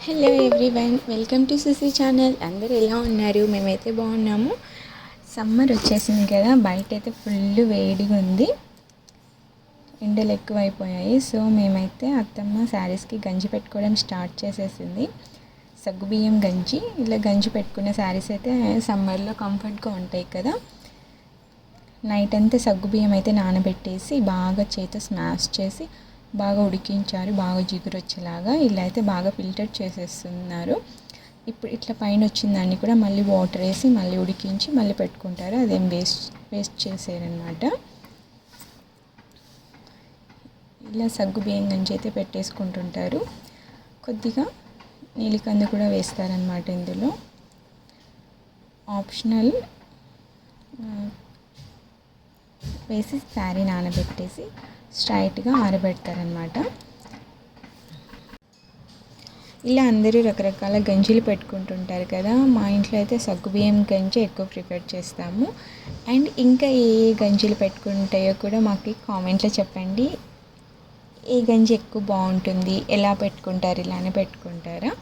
Hello everyone, welcome to Susi channel. అందరూ ఎలా ఉన్నారు? మేమైతే బాగున్నాము. సమ్మర్ వచ్చేసింది కదా, బయట అయితే ఫుల్ వేడిగా ఉంది, ఎండలు ఎక్కువైపోయాయి. సో మేమైతే అత్తమ్మ శారీస్కి గంజి పెట్టుకోవడం స్టార్ట్ చేసేసింది. సగ్గుబియ్యం గంజి, ఇలా గంజి పెట్టుకున్న శారీస్ అయితే సమ్మర్లో కంఫర్ట్గా ఉంటాయి కదా. నైట్ అంతా సగ్గుబియ్యం అయితే నానబెట్టేసి బాగా చేతితో స్మాష్ చేసి బాగా ఉడికించారు, బాగా జిగురు వచ్చేలాగా. ఇలా అయితే బాగా ఫిల్టర్ చేసేస్తున్నారు. ఇప్పుడు ఇట్లా పైన వచ్చిందాన్ని కూడా మళ్ళీ వాటర్ వేసి మళ్ళీ ఉడికించి మళ్ళీ పెట్టుకుంటారు. అదేం వేస్ట్ చేసేరనమాట. ఇలా సగ్గు బియ్యం గంజి అయితే పెట్టేసుకుంటుంటారు. కొద్దిగా నీలికందు కూడా వేస్తారనమాట ఇందులో, ఆప్షనల్. వేసి శారీ నానబెట్టేసి స్ట్రైట్గా ఆరబెడతారనమాట. ఇలా అందరూ రకరకాల గంజులు పెట్టుకుంటుంటారు కదా. మా ఇంట్లో అయితే సగ్గుబియ్యం గంజి ఎక్కువ ప్రిఫర్ చేస్తాము. అండ్ ఇంకా ఏ గంజులు పెట్టుకుంటాయో కూడా మాకు కామెంట్లో చెప్పండి. ఏ గంజి ఎక్కువ బాగుంటుంది, ఎలా పెట్టుకుంటారు, ఇలానే పెట్టుకుంటారా?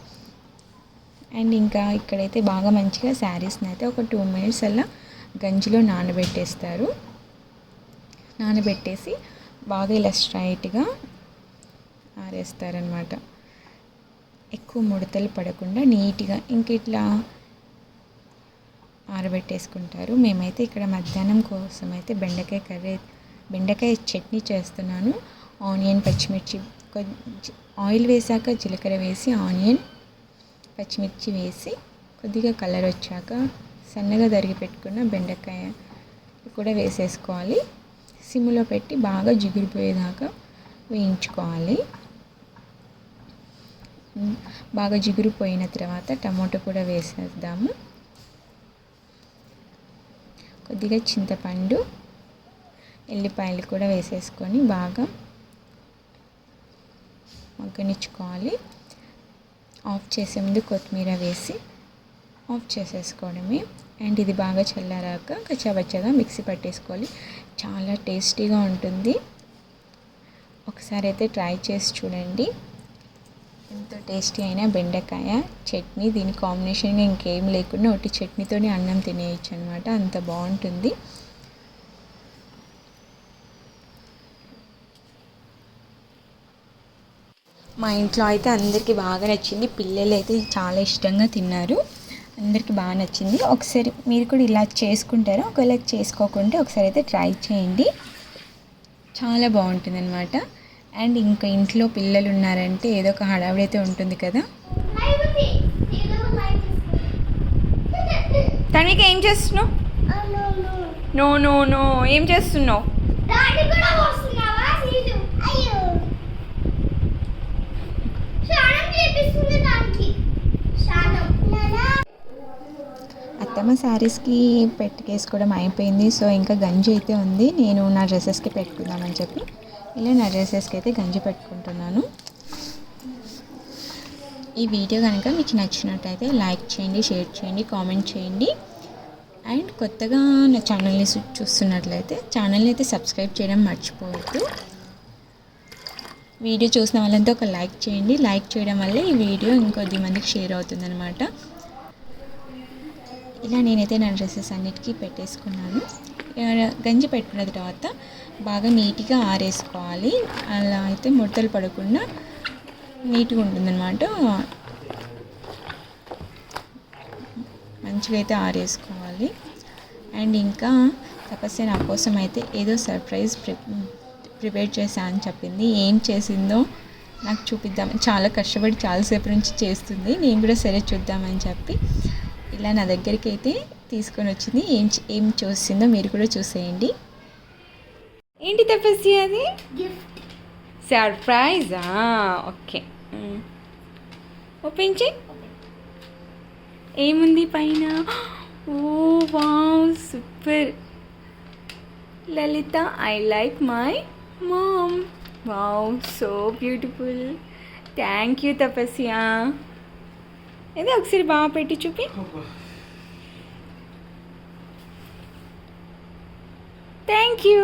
అండ్ ఇంకా ఇక్కడైతే బాగా మంచిగా శారీస్ని అయితే ఒక 2 minutes అలా గంజిలో నానబెట్టేస్తారు. నానబెట్టేసి బాగా ఇలా స్ట్రైట్గా ఆరేస్తారనమాట. ఎక్కువ ముడతలు పడకుండా నీట్గా ఇంక ఇట్లా ఆరబెట్టేసుకుంటారు. మేమైతే ఇక్కడ మధ్యాహ్నం కోసం అయితే బెండకాయ చట్నీ చేస్తున్నాను. ఆనియన్, పచ్చిమిర్చి, ఆయిల్ వేసాక జీలకర్ర వేసి ఆనియన్, పచ్చిమిర్చి వేసి కొద్దిగా కలర్ వచ్చాక సన్నగా తరిగి పెట్టుకున్న బెండకాయ కూడా వేసేసుకోవాలి. సిమ్లో పెట్టి బాగా జిగురిపోయేదాకా వేయించుకోవాలి. బాగా జిగురిపోయిన తర్వాత టమాటో కూడా వేసేద్దాము. కొద్దిగా చింతపండు, ఎల్లిపాయలు కూడా వేసేసుకొని బాగా మగ్గనిచ్చుకోవాలి. ఆఫ్ చేసే ముందు కొత్తిమీర వేసి ఆఫ్ చేసేసుకోవడమే. అండ్ ఇది బాగా చల్లారాక కచ్చాబచ్చాగా మిక్సీ పట్టేసుకోవాలి. చాలా టేస్టీగా ఉంటుంది. ఒకసారి అయితే ట్రై చేసి చూడండి. ఎంతో టేస్టీ అయిన బెండకాయ చట్నీ, దీని కాంబినేషన్గా ఇంకేం లేకుండా ఒకటి చట్నీతోనే అన్నం తినేయచ్చు అనమాట, అంత బాగుంటుంది. మా ఇంట్లో అయితే అందరికీ బాగా నచ్చింది. పిల్లలు అయితే చాలా ఇష్టంగా తిన్నారు. అందరికీ బాగా నచ్చింది. ఒకసారి మీరు కూడా ఇలా చేసుకుంటారా? ఒకవేళ చేసుకోకుంటే ఒకసారి అయితే ట్రై చేయండి, చాలా బాగుంటుంది అనమాట. అండ్ ఇంకా ఇంట్లో పిల్లలు ఉన్నారంటే ఏదో ఒక హడావిడి అయితే ఉంటుంది కదా. తనకి ఏం చేస్తున్నావు? నో నో నో, ఏం చేస్తున్నావు? అత్తమ్మ శారీస్కి పెట్టుకేసుకోవడం అయిపోయింది. సో ఇంకా గంజి అయితే ఉంది. నేను నా డ్రెస్సెస్కి పెట్టుకుందామని చెప్పి ఇలా నా డ్రెస్సెస్కి అయితే గంజి పెట్టుకుంటున్నాను. ఈ వీడియో కనుక మీకు నచ్చినట్టయితే లైక్ చేయండి, షేర్ చేయండి, కామెంట్ చేయండి. అండ్ కొత్తగా నా ఛానల్ని చూస్తున్నట్లయితే ఛానల్ని అయితే సబ్స్క్రైబ్ చేయడం మర్చిపోవద్దు. వీడియో చూసిన వాళ్ళంతా ఒక లైక్ చేయండి. లైక్ చేయడం వల్ల ఈ వీడియో ఇంకొద్ది మందికి షేర్ అవుతుందన్నమాట. ఇలా నేనైతే నా డ్రెస్సెస్ అన్నిటికీ పెట్టేసుకున్నాను. గంజి పెట్టుకున్న తర్వాత బాగా నీట్గా ఆరేసుకోవాలి. అలా అయితే ముడతలు పడకుండా నీట్గా ఉంటుందన్నమాట. మంచిగా అయితే ఆరేసుకోవాలి. అండ్ ఇంకా తపస్య నా కోసం అయితే ఏదో సర్ప్రైజ్ ప్రిపేర్ చేశా అని చెప్పింది. ఏం చేసిందో నాకు చూపిద్దాం, చాలా కష్టపడి చాలాసేపు నుంచి చేస్తుంది. నేను కూడా సరే చూద్దామని చెప్పి ఇలా నా దగ్గరికి అయితే తీసుకొని వచ్చింది. ఏం చూసిందో మీరు కూడా చూసేయండి. ఏంటి తపస్య అది? సర్ప్రైజా? ఓకే, ఓపెన్ చేయి. ఏముంది పైన? Oh wow, super. Lalitha, I like my mom. Wow, so beautiful. Thank you Tapasya. ఏదో ఒకసారి బాగా పెట్టి చూపి. Thank you.